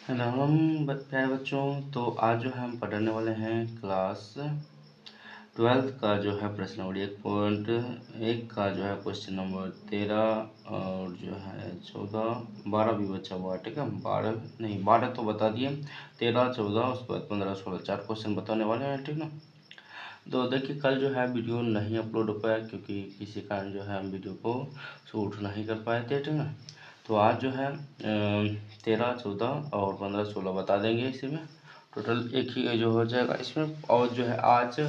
Hello प्यारे बच्चों। तो आज जो है हम पढ़ने वाले हैं क्लास 12th का जो है प्रश्न नंबर 1.1 का जो है क्वेश्चन नंबर 13 और जो है 14 12 भी बचा हुआ है। ठीक है, 12 नहीं 12 तो बता दिए, 13 14 उसके बाद 15 16 4 क्वेश्चन बताने वाले हैं। ठीक ना। तो देखिए कल जो है वीडियो नहीं अपलोड हो पाया क्योंकि किसी कारण जो है हम वीडियो को शूट नहीं कर पाए थे। ठीक है, तो आज जो है 13 14 और 15 16 बता देंगे। इसी में टोटल एक ही जो हो जाएगा इसमें। और जो है आज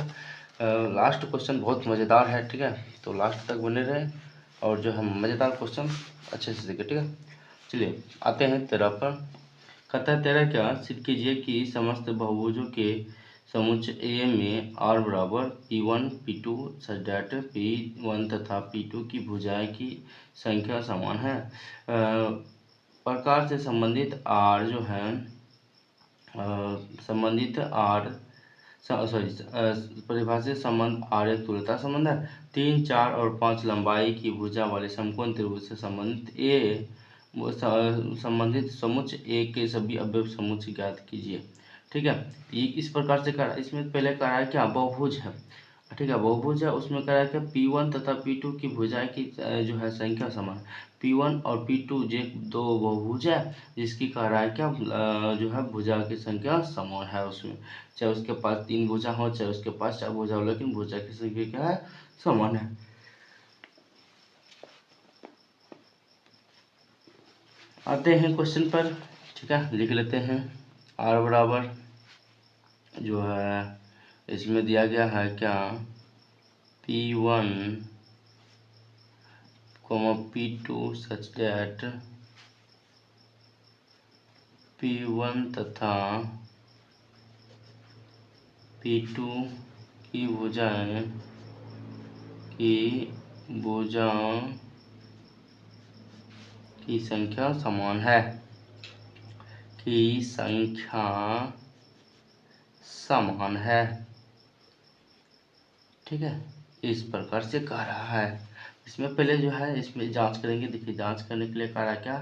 लास्ट क्वेश्चन बहुत मज़ेदार है। ठीक है, तो लास्ट तक बने रहे और जो है मज़ेदार क्वेश्चन अच्छे से सीखे। ठीक है, चलिए आते हैं 13 पर। कहता है 13 क्या, सिद्ध कीजिए कि समस्त बहुभुजों के समुच्चय ए में r बराबर P1 P2 such that P1 तथा P2 की भुजाएं की संख्या समान है। प्रकार से संबंधित r जो है संबंधित r परिभाषित संबंध r एक तुल्यता संबंध है। 3 4 और 5 लंबाई की भुजा वाले समकोण त्रिभुज से संबंधित संबंधित समुच्चय ए के सभी अवयव समुच्चय ज्ञात कीजिए। ठीक है, ये इस प्रकार से करा। इसमें पहले करा है क्या, बहुभुज है। ठीक है, बहुभुज है, उसमें करा है क्या P1 तथा P2 की भुजाएं की जो है संख्या समान। P1 और P2 जो दो बहुभुज है जिसकी कह रहा है क्या जो है भुजा की संख्या समान है उसमें। चाहे उसके पास 3 भुजा हो चाहे उसके पास 4 भुजा हो, लेकिन भुजा की संख्या क्या है, समान है। आते हैं क्वेश्चन पर। ठीक है, लिख लेते हैं। r बराबर जो है इसमें दिया गया है क्या P1 P2 such that P1 तथा P2 की भुजाओं की संख्या समान है। की संख्या समान है। ठीक है, इस प्रकार से कह रहा है। इसमें पहले जो है इसमें जांच करेंगे। देखिए जांच करने के लिए कह रहा क्या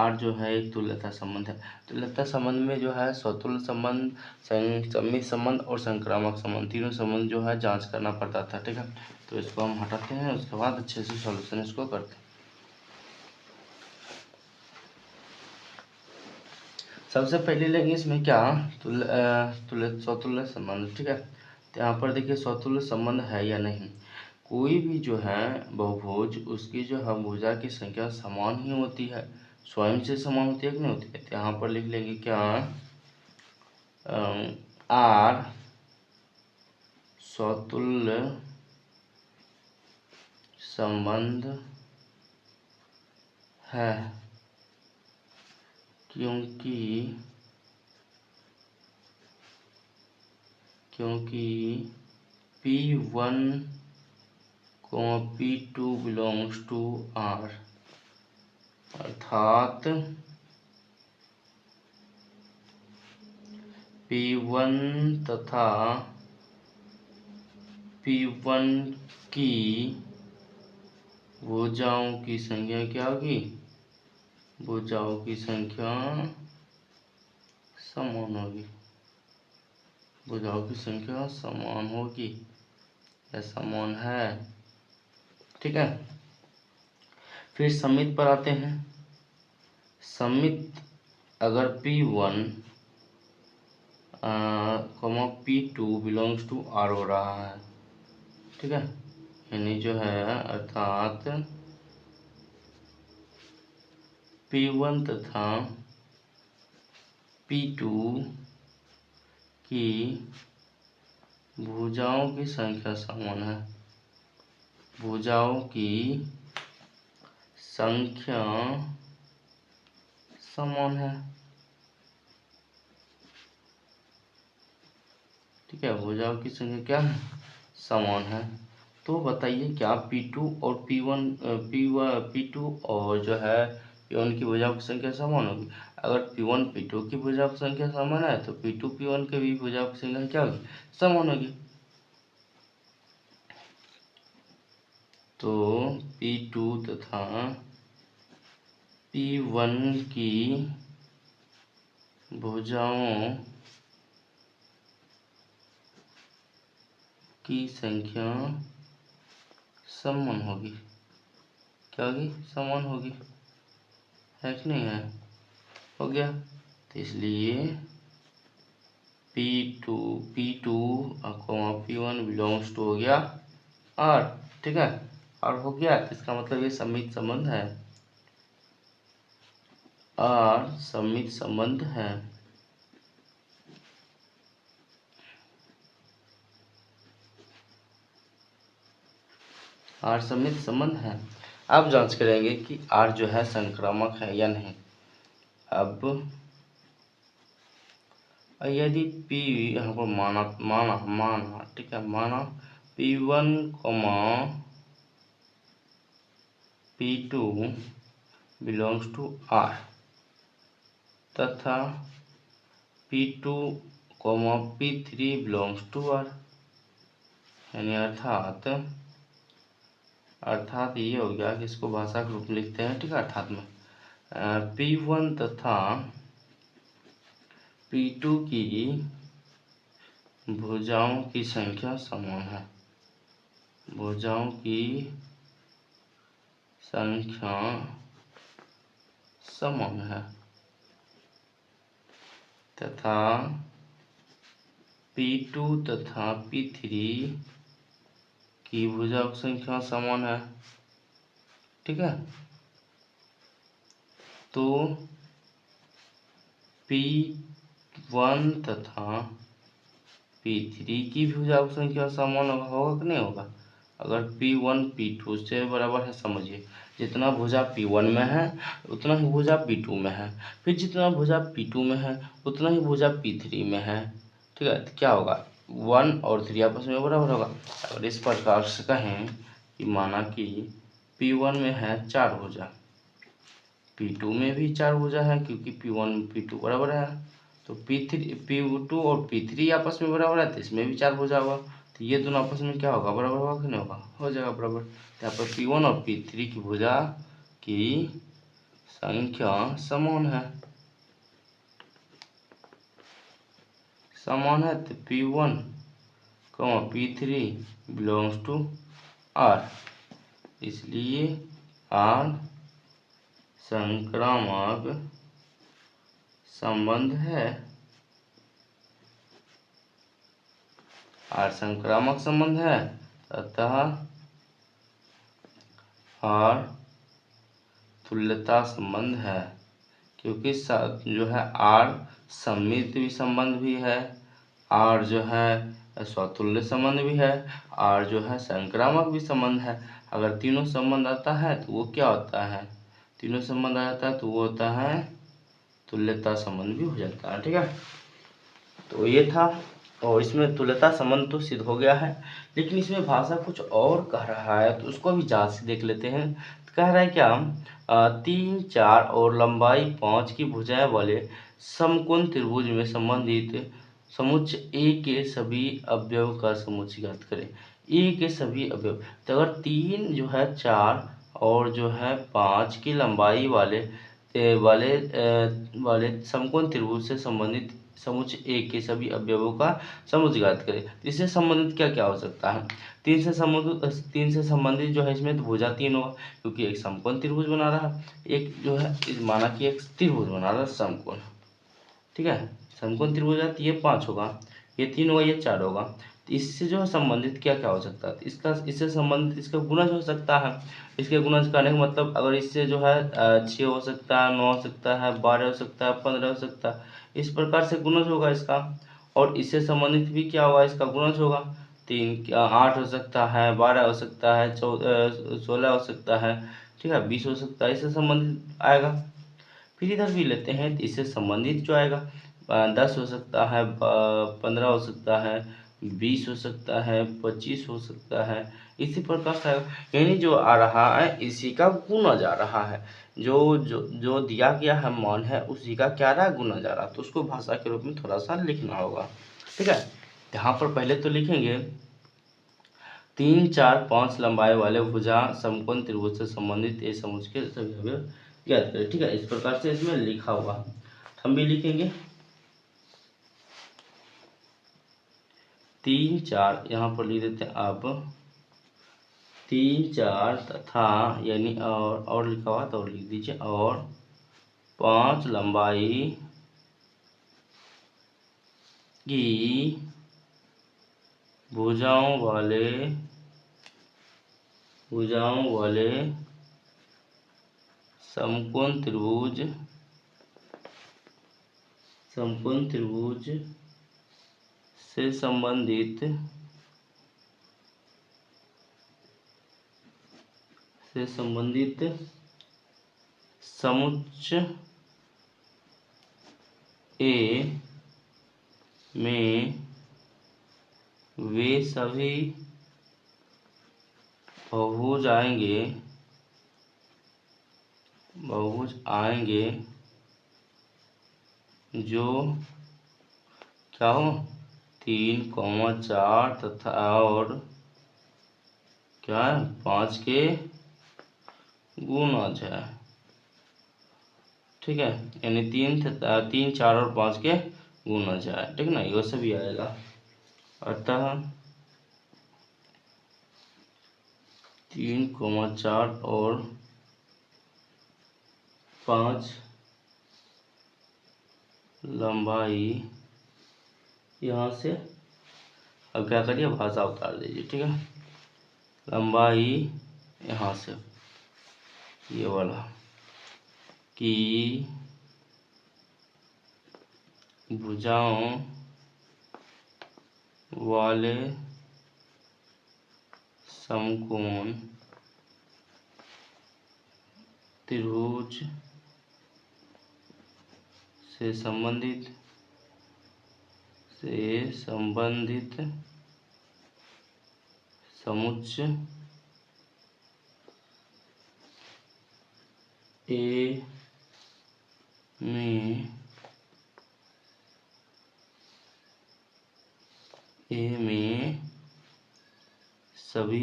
r जो है एक तुल्यता संबंध है। तुल्यता संबंध में जो है स्वतुल्य संबंध, सम्मित संबंध और संक्रामक संबंध, तीनों संबंध जो है जांच करना पड़ता था। ठीक है, तो इसको हम हटाते हैं, उसके बाद अच्छे से सॉल्यूशन इसको करते हैं। सबसे पहले लेंगे इसमें क्या स्वतुल्य संबंध। ठीक है, तो यहाँ पर देखिए स्वतुल्य संबंध है या नहीं। कोई भी जो है बहुभुज उसकी जो है भुजा की संख्या समान ही होती है, स्वयं से समान होती है कि नहीं होती है। तो यहाँ पर लिख लेंगे क्या r स्वतुल्य संबंध है क्योंकि P1 P2 belongs to R, अर्थात P1 तथा P1 की भुजाओं की संख्या क्या होगी, भुजाओं की संख्या समान होगी। भुजाओं की संख्या समान होगी या समान है। ठीक है, फिर समित पर आते हैं। समित अगर P1 P2 belongs to R हो रहा है। ठीक है, यानी जो है अर्थात P1 तथा P2 की भुजाओं की संख्या समान है। भुजाओं की संख्या समान है। ठीक है, भुजाओं की संख्या क्या है, समान है। तो बताइए क्या P2 और P2 और जो है P1 की भुजाओं की संख्या समान होगी। अगर P1 P2 की भुजाओं की संख्या समान है तो P2 P1 के भी भुजाओं की संख्या क्या होगी, समान होगी। तो P2 तथा P1 की भुजाओं की संख्या समान होगी। क्या होगी? समान होगी, है कि नहीं है? हो गया। तो इसलिए P2 P1 बिलोंग्स टू हो गया R, ठीक है। और हो गया, तो इसका मतलब ये सममित संबंध है, R सममित संबंध है। R सममित संबंध है। अब जांच करेंगे कि R जो है संक्रामक है या नहीं। अब यदि P यहाँ पर माना ठीक है, माना P1, P2 belongs to R तथा P2, P3 belongs to R, यानी अर्थात ये हो गया कि इसको भाषा के रूप में लिखते हैं, ठीक है। अर्थात में P1 तथा P2 की भुजाओं की संख्या समान है। भुजाओं की संख्या समान है तथा P2 तथा P3 की भुजाओं की संख्या समान है, ठीक है। तो P1 तथा P3 की भुजाओं की संख्या समान होगा कि नहीं होगा? अगर P1 P2 से बराबर है, समझिए जितना भुजा P1 में है उतना ही भुजा P2 में है, फिर जितना भुजा P2 में है उतना ही भुजा P3 में है, ठीक है। तो क्या होगा? 1 और 3 आपस में बराबर होगा। अगर इस प्रकार से कहें कि माना कि P1 में है 4 भुजा, P2 में भी 4 भुजा है क्योंकि P1 P2 बराबर है, तो P2 और P3 आपस में बराबर है तो इसमें भी 4 भुजा होगा। तो ये दोनों आपस में क्या होगा? बराबर होगा कि नहीं होगा? हो जाएगा बराबर। तो यहाँ पर P1 और P3 की भुजा की संख्या समान है, तो P1, P3 belongs to R, इसलिए R संक्रामक संबंध है। R संक्रामक संबंध है, अतः R तुल्यता संबंध है, क्योंकि जो है R सममित भी संबंध भी है, R जो है स्वतुल्य संबंध भी है, R जो है संक्रामक भी संबंध है। अगर तीनों संबंध आता है तो वो क्या होता है? तीनों संबंध आ जाता है तो वो होता है तुल्यता संबंध भी हो जाता है, ठीक है। तो ये था, और इसमें तुल्यता संबंध तो सिद्ध हो गया है, लेकिन इसमें भाषा कुछ और कह रहा है, तो उसको भी जांच से देख लेते हैं। तो कह रहा है क्या? 3, 4 और लंबाई 5 की भुजाएं वाले समकोण त्रिभुज में संबंधित समुच्चय ए के सभी अवयव का समुच्चय ज्ञात करें। ए के सभी अवयव, तो अगर 3 जो है 4 और जो है 5 की लंबाई वाले समकोण त्रिभुज से संबंधित समुच्चय ए के सभी अवयवों का समुच्चय ज्ञात करें। इससे संबंधित क्या क्या हो सकता है? 3 से संबंधित जो है इसमें तो भुजा 3 होगा, क्योंकि एक समकोण त्रिभुज बना रहा है, एक जो है माना कि एक त्रिभुज बना रहा है समकोण, ठीक है। समकोण त्रिभुज है तो ये 5 होगा, ये 3 होगा, ये 4 होगा। तो इससे जो है संबंधित क्या क्या हो सकता है? इससे संबंधित इसका गुणज हो सकता है। इसके गुणज करने का मतलब, अगर इससे जो है 6 हो सकता है, 9 हो सकता है, 12 हो सकता है, 15 हो सकता है, इस प्रकार से गुणज होगा इसका। और इससे संबंधित भी क्या होगा? इसका गुणज होगा। 8 हो सकता है, 12 हो सकता है, 16 हो सकता है, ठीक है, 20 हो सकता है, इससे संबंधित आएगा। फिर इधर भी लेते हैं तो इससे संबंधित जो आएगा 10 हो सकता है, 15 हो सकता है, 20 हो सकता है, 25 हो सकता है, इसी प्रकार से आएगा। यानी जो आ रहा है इसी का गुना जा रहा है, जो दिया गया है मान है उसी का क्या रहा है? गुना जा रहा है। तो उसको भाषा के रूप में थोड़ा सा लिखना होगा, ठीक है। यहाँ पर पहले तो लिखेंगे 3, 4, 5 लंबाई वाले भुजा समकोण त्रिभुज से संबंधित ए समुच्चय के सभी अवयव ज्ञात करें, ठीक है। इस प्रकार से इसमें लिखा हुआ हम भी लिखेंगे। 3 4 यहाँ पर लिख देते हैं। अब 3 4 तथा यानी और लिखा हुआ तो और लिख दीजिए, और 5 लंबाई की भुजाओं वाले समकोण त्रिभुज से संबंधित समुच्च ए में वे सभी बहुभुज आएंगे जो क्या हो 3, 4 तथा और क्या है 5 के गुणज है। ठीक है, यानी 3 4 और 5 के गुणज है। ठीक है ना, ये सभी आएगा। अतः 3, 4 और 5 लंबाई यहाँ से, अब क्या करिए भाषा उतार दीजिए। ठीक है, लंबाई यहाँ से ये वाला की भुजाओं वाले समकोण त्रिभुज से संबंधित समुच्च ए में सभी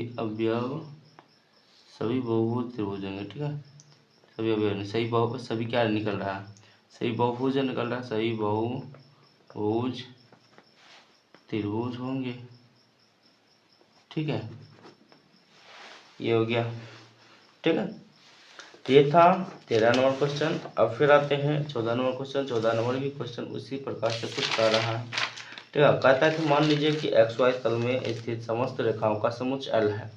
बहुभुज त्रिभुज होंगे। ठीक है, सभी अवयव सभी क्या निकल रहा है, सही बहुभुज निकल रहा है, सही बहुभुज त्रिभुज होंगे। ठीक है, ये हो गया। ठीक है, ये था 13 नंबर क्वेश्चन। अब फिर आते हैं 14 नंबर क्वेश्चन। 14 नंबर भी क्वेश्चन उसी प्रकार से कुछ कर रहा है। ठीक है, कहता है कि मान लीजिए कि XY तल में स्थित समस्त रेखाओं का समुच्च L है,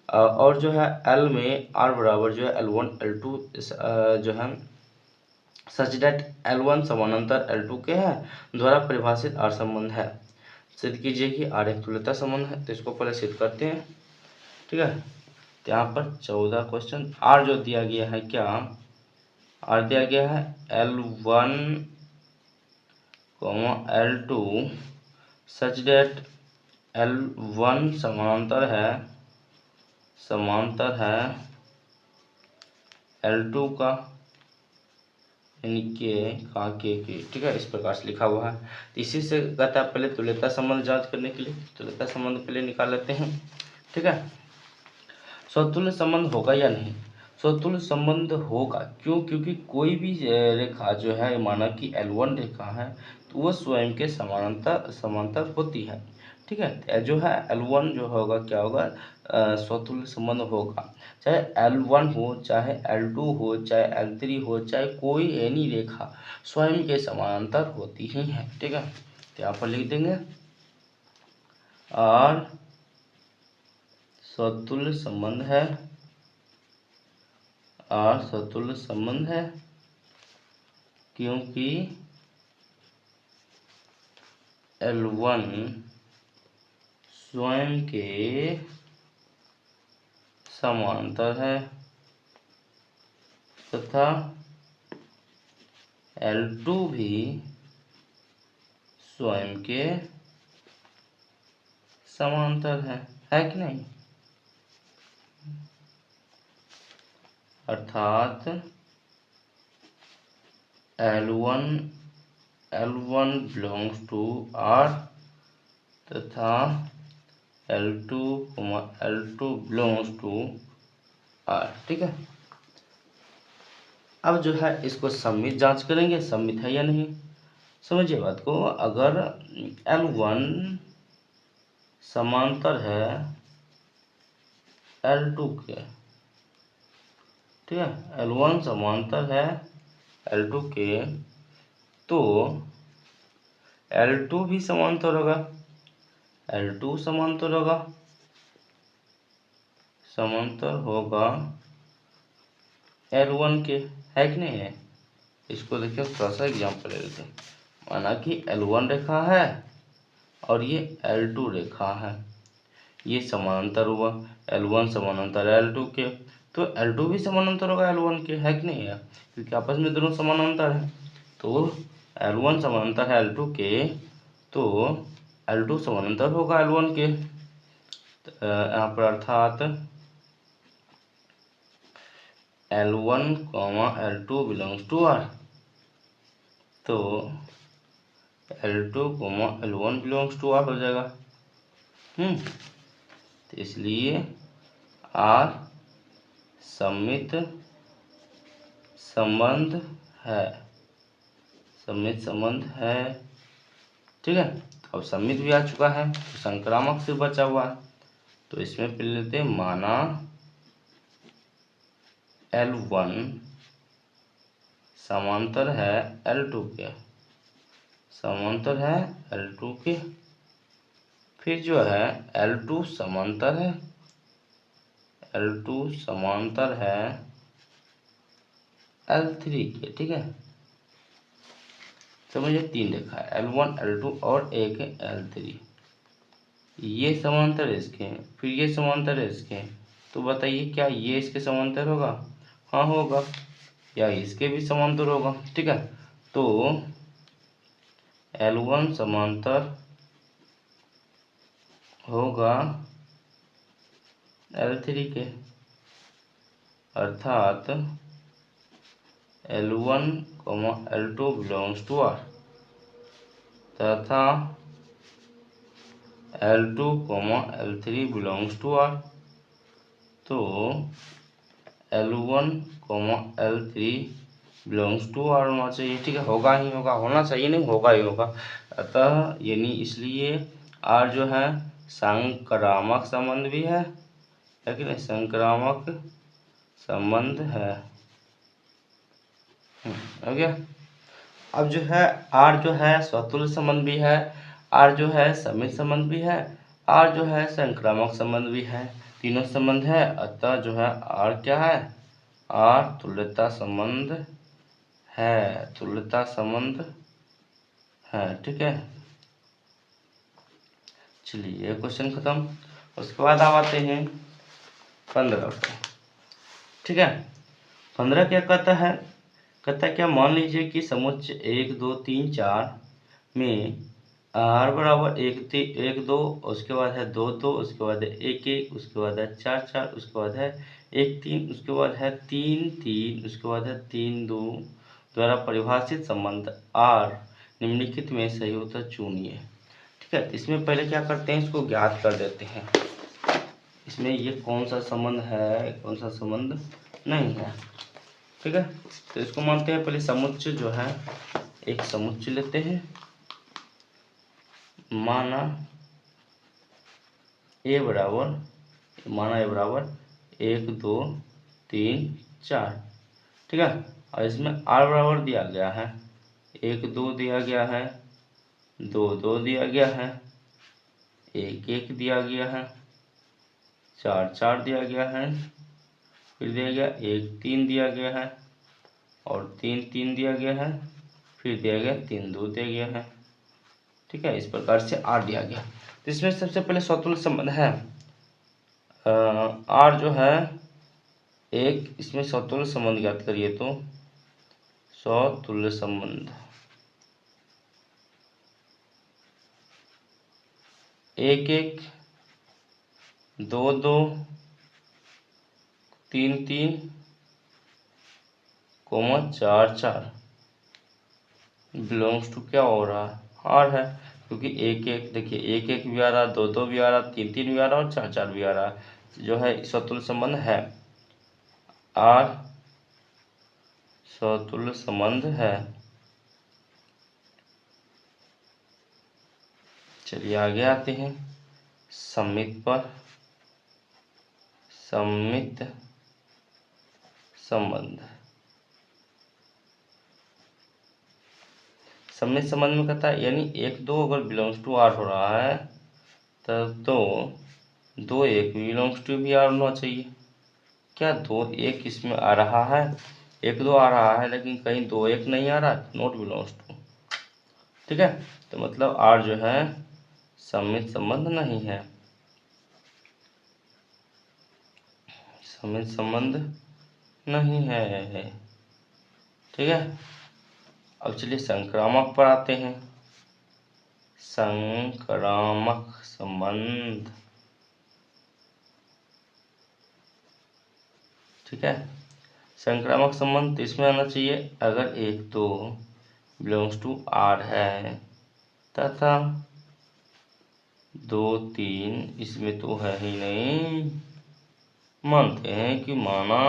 और जो है L में R बराबर जो है L1 L2 जो है सच डेट L1 समानांतर L2 के है द्वारा परिभाषित R संबंध है। सिद्ध कीजिए कि R एक तुल्यता संबंध है। तो इसको पहले सिद्ध करते हैं। ठीक है, तो यहाँ पर 14 क्वेश्चन R जो दिया गया है, क्या R दिया गया है L1, L2 सच डेट L1 समानांतर है L2 का, यानी के। ठीक है, इस प्रकार से लिखा हुआ है। तो इसी से कहता है पहले तुल्यता संबंध जांच करने के लिए तुल्यता संबंध पहले निकाल लेते हैं। ठीक है, स्वतुल्य संबंध होगा या नहीं? स्वतुल्य संबंध होगा। क्यों? क्योंकि कोई भी रेखा जो है, माना कि L1 रेखा है, तो वह स्वयं के समांतर होती है। ठीक है, जो है L1 जो होगा क्या होगा, स्वतुल्य संबंध होगा। चाहे L1 हो, चाहे L2 हो, चाहे L3 हो, चाहे कोई एनी रेखा स्वयं के समानांतर होती ही है। ठीक है, तो यहाँ पर लिख देंगे और स्वतुल्य संबंध है, और स्वतुल्य संबंध है क्योंकि L1 स्वयं के समांतर है तथा L2 भी स्वयं के समांतर है कि नहीं? अर्थात L1 बिलोंग्स टू R तथा L2 बिलोंग्स टू R। ठीक है, अब जो है इसको सम्मित जांच करेंगे, सम्मित है या नहीं। समझिए बात को, अगर L1 समांतर है L2 के, ठीक है, L1 समांतर है L2 के, तो L2 भी समांतर होगा, L2 समांतर होगा, समांतर होगा L1 के, है कि नहीं है। इसको देखिए थोड़ा सा एग्जाम्पल ले लेते हैं। माना कि L1 रेखा है और ये L2 रेखा है, ये समानांतर हुआ, L1 समानांतर L2 के, तो L2 भी समानांतर होगा L1 के, है कि नहीं है, क्योंकि आपस में दोनों समानांतर है। तो L1 समानांतर है L2 के, तो L2 समानांतर होगा L1 के। यहाँ पर अर्थात L1, L2 belongs to R, तो L2, L1 belongs to R हो जाएगा। तो इसलिए R सममित संबंध है, सममित संबंध है, ठीक है। तो अब सममित भी आ चुका है, तो संक्रामक से बचा हुआ है, तो इसमें पहले लेते हैं। माना L1 समांतर है L2 के, समांतर है L2 के, फिर जो है L2 समांतर है, L2 समांतर है L3 के, ठीक है। तो मुझे 3 लिखा है, L1, L2 और एक है L3, ये समांतर है इसके, फिर ये समांतर है इसके, तो बताइए क्या ये इसके समांतर होगा। हाँ होगा, या इसके भी समांतर होगा, ठीक है। तो L1 समांतर होगा L3 के, अर्थात L1, L2 belongs to R, तथा L2, L3 belongs to R। तो L1, L3 belongs to R होना चाहिए, ठीक है। होगा ही होगा, होना चाहिए नहीं, होगा ही होगा। अतः यानी इसलिए R जो है संक्रामक संबंध भी है कि नहीं, संक्रामक संबंध है। हो गया। अब जो है R जो है स्वतुल्य संबंध भी है, R जो है सममित संबंध भी है, R जो है संक्रामक संबंध भी है, तीनों संबंध है। अतः जो है R क्या है, R तुल्यता संबंध है, तुल्यता संबंध है, ठीक है। चलिए ये क्वेश्चन खत्म। उसके बाद आप आते हैं 15 पर, ठीक है। 15 क्या कहता है, कहता है क्या, मान लीजिए कि समुच्चय 1, 2, 3, 4 में R बराबर 1, 2, उसके बाद है 2, 2, उसके बाद है 1, 1, उसके बाद है 4, 4, उसके बाद है 1, 3, उसके बाद है 3, 3, उसके बाद है 3, 2 द्वारा परिभाषित संबंध R निम्नलिखित में सही उत्तर चुनिए, ठीक है। इसमें पहले क्या करते हैं, इसको ज्ञात कर देते हैं। इसमें ये कौन सा संबंध है, कौन सा संबंध नहीं है, ठीक है। तो इसको मानते हैं, पहले समुच्चय जो है, एक समुच्चय लेते हैं। माना A बराबर 1, 2, 3, 4, ठीक है। और इसमें R बराबर दिया गया है, 1, 2 दिया गया है, 2, 2 दिया गया है, 1, 1 दिया गया है, 4, 4 दिया गया है, फिर दिया गया 1, 3 दिया गया है, और 3, 3 दिया गया है, फिर दिया गया 3, 2 दिया गया है, ठीक है। इस प्रकार से R दिया गया। तो इसमें सबसे पहले स्वतुल्य संबंध है, R जो है एक, इसमें स्वतुल्य संबंध ज्ञात करिए, तो स्वतुल्य संबंध 1, 1, 2, 2, 3, 3, 4, 4 बिलोंग्स टू क्या हो रहा है, R है, क्योंकि 1, 1 देखिए 1, 1 भी आ रहा, 2, 2 भी आ रहा, 3, 3 भी आ रहा और 4, 4 भी आ रहा, जो है स्वतुल्य संबंध है, R स्वतुल्य संबंध है। चलिए आगे आते हैं। सम्मित पर सम्मित संबंध। सम्मित संबंध में कहता है यानी 1 2 अगर बिलोंग्स टू आर हो रहा है तब तो 2 1 बिलोंग्स टू भी आर होना चाहिए। क्या 2 1 इसमें आ रहा है, 1 2 आ रहा है लेकिन कहीं 2 1 नहीं आ रहा, नॉट बिलोंग्स टू। ठीक है, तो मतलब आर जो है सम्मित संबंध नहीं है, सम्मित संबंध नहीं है। ठीक है, अब चलिए संक्रामक पर आते हैं। संक्रामक संबंध। ठीक है, संक्रामक संबंध इसमें आना चाहिए अगर 1 2 बिलोंग्स टू आर है तथा 2 3 इसमें तो है ही नहीं, मानते हैं कि माना।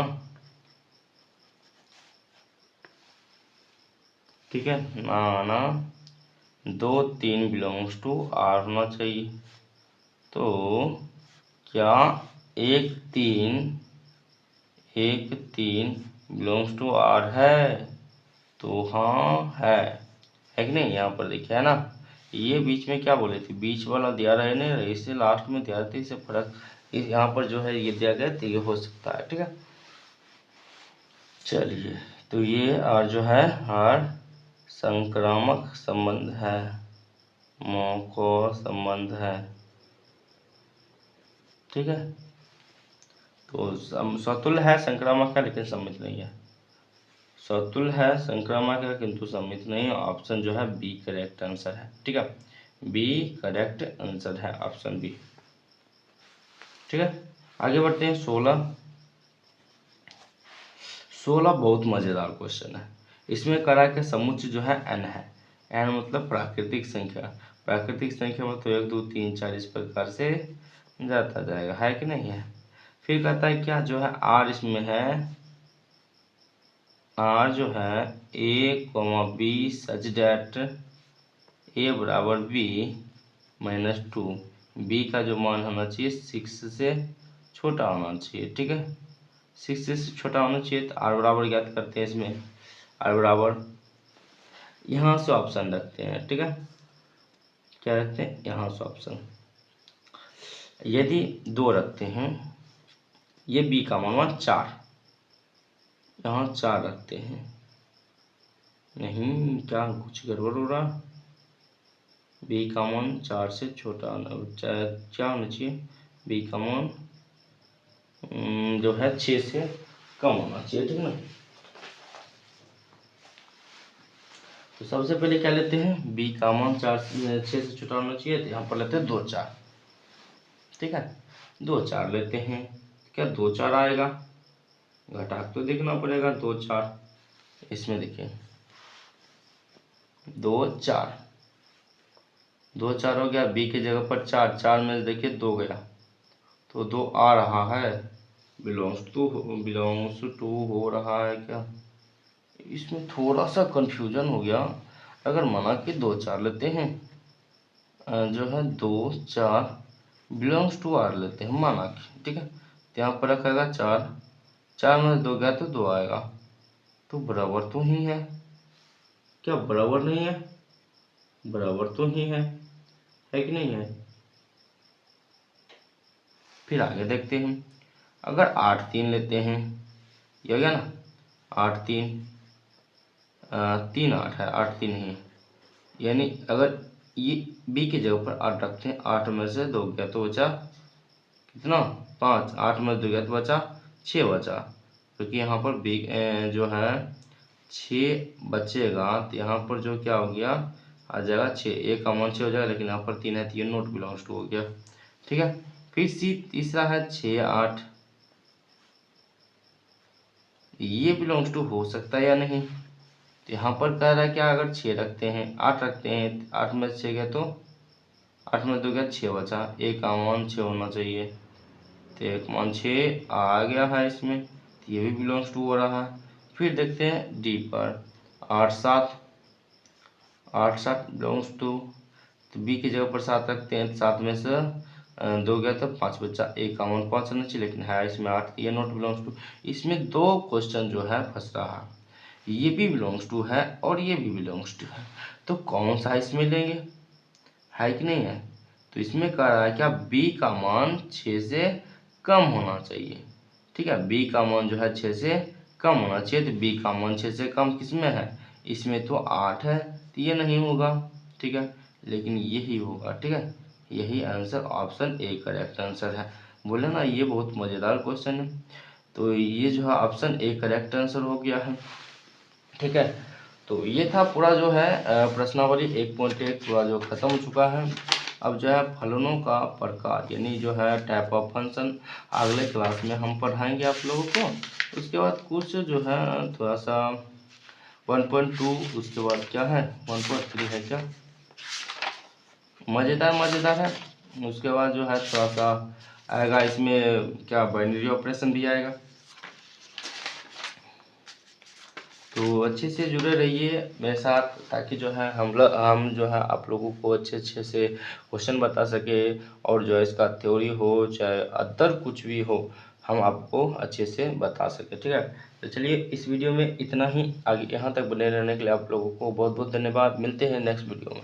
ठीक है, माना 2 3 बिलोंग्स टू आर होना चाहिए। तो क्या 1 3 बिलोंग्स टू आर है? तो हाँ है कि नहीं? यहाँ पर देखिए है ना, ये बीच में क्या बोले थे, बीच वाला दिया रहे नहीं रहे, इससे लास्ट में दिया थे, इससे फर्क यहाँ पर जो है ये दिया गया तो ये हो सकता है। ठीक है, चलिए तो ये आर जो है आर संक्रामक संबंध है, मौको संबंध है। ठीक है, तो सतुल्य है संक्रामक का लेकिन सम्मित नहीं है, सतुल्य है संक्रामक का किंतु सम्मित नहीं है। ऑप्शन जो है बी करेक्ट आंसर है। ठीक है, बी करेक्ट आंसर है, ऑप्शन बी। ठीक है, आगे बढ़ते हैं। 16 बहुत मजेदार क्वेश्चन है। इसमें करा के समुच्चय जो है n है, n मतलब प्राकृतिक संख्या, प्राकृतिक संख्या में तो 1 2 3 4 इस प्रकार से जाता जाएगा, है कि नहीं है। फिर कहता है क्या जो है r इसमें है, r जो है a b such that a बराबर b -2, b का जो मान होना चाहिए 6 से छोटा होना चाहिए। ठीक है, 6 से छोटा होना चाहिए। तो r बराबर ज्ञात करते हैं, इसमें r बराबर यहाँ से ऑप्शन रखते हैं। ठीक है, क्या रखते हैं यहाँ से ऑप्शन, यदि 2 रखते हैं, ये b का मान 4, यहाँ 4 रखते हैं, नहीं क्या कुछ गड़बड़ हो रहा, b का मान 4 से छोटा क्या होना चाहिए, b का मान जो है 6 से कम होना चाहिए। ठीक ना, तो सबसे पहले क्या लेते हैं, b का मान 6 से छोटा होना चाहिए, तो यहाँ पर लेते हैं 2 4। ठीक है, 2 4 लेते हैं, क्या 2 4 आएगा, घटा तो देखना पड़ेगा। 2 4 इसमें देखिए 2 4 2 4 हो गया, b की जगह पर 4 4 में से देखिए 2 गया तो 2 आ रहा है, बिलोंग्स टू हो रहा है क्या, इसमें थोड़ा सा कंफ्यूजन हो गया। अगर माना कि 2 4 लेते हैं, जो है 2 4 बिलोंग्स टू आर लेते हैं माना कि, ठीक है, तो यहाँ पर रखेगा 4 4 में 2 गया तो 2 आएगा, तो बराबर तो ही है, क्या बराबर नहीं है, बराबर तो ही है कि नहीं है। फिर आगे देखते हैं, अगर 8 3 लेते हैं, ये हो गया ना, 8 3 3 8 है, 8 3 है, यानी अगर ये b की जगह पर 8 रखते हैं, 8 में से 2 गया तो बचा कितना 5, 8 में 2 गया तो बचा 6 बचा, क्योंकि यहाँ पर b जो है 6 बचेगा, तो यहाँ पर जो क्या हो गया आ जाएगा 6, एक का मान 6 हो जाएगा, लेकिन यहाँ पर 3 है तो ये नॉट बिलोंग्स टू हो गया। ठीक है, फिर सी तीसरा है 6 8, ये बिलोंग्स टू हो सकता है या नहीं, तो यहाँ पर कह रहा है क्या, अगर 6 रखते हैं 8 रखते हैं, 8 में 6 गया तो 8 में 2 गया 6 बचा, एक का मान 6 होना चाहिए, तो एक मान 6 आ गया है इसमें, तो ये भी बिलोंग्स टू हो रहा है। फिर देखते हैं डी पर 8 7 बिलोंग्स टू, तो बी की जगह पर 7 रखते हैं, 7 में से दो गया तो 5 बच्चा, एक का मान 5 आना चाहिए, लेकिन है इसमें 8, ये नॉट बिलोंग्स टू। इसमें दो क्वेश्चन जो है फंस रहा है, ये भी बिलोंग्स टू है और ये भी बिलोंग्स टू है, तो कौन सा इसमें लेंगे, है कि नहीं है। तो इसमें कह रहा है क्या, बी का मान 6 से कम होना चाहिए। ठीक है, बी का मान जो है 6 से कम होना चाहिए, तो बी का मान 6 से कम किसमें है, इसमें तो 8 है, तो ये नहीं होगा। ठीक है, लेकिन यही होगा। ठीक है, यही answer option A correct answer है। बोले ना ये बहुत मज़ेदार क्वेश्चन है, तो ये जो है ऑप्शन ए करेक्ट आंसर हो गया है। ठीक है, तो ये था पूरा जो है प्रश्नावली 1.1 पूरा जो ख़त्म हो चुका है। अब जो है फलनों का प्रकार यानी जो है टाइप ऑफ फंक्शन अगले क्लास में हम पढ़ाएंगे आप लोगों को। उसके बाद कुछ जो है थोड़ा सा 1.2, उसके बाद क्या है 1.3 है क्या, मज़ेदार है। उसके बाद जो है थोड़ा सा आएगा इसमें क्या, बाइनरी ऑपरेशन भी आएगा। तो अच्छे से जुड़े रहिए मेरे साथ, ताकि जो है हम जो है आप लोगों को अच्छे से क्वेश्चन बता सके, और जो है इसका थ्योरी हो चाहे अदर कुछ भी हो, हम आपको अच्छे से बता सके। ठीक है, तो चलिए इस वीडियो में इतना ही। आगे यहाँ तक बने रहने के लिए आप लोगों को बहुत बहुत धन्यवाद। मिलते हैं नेक्स्ट वीडियो में।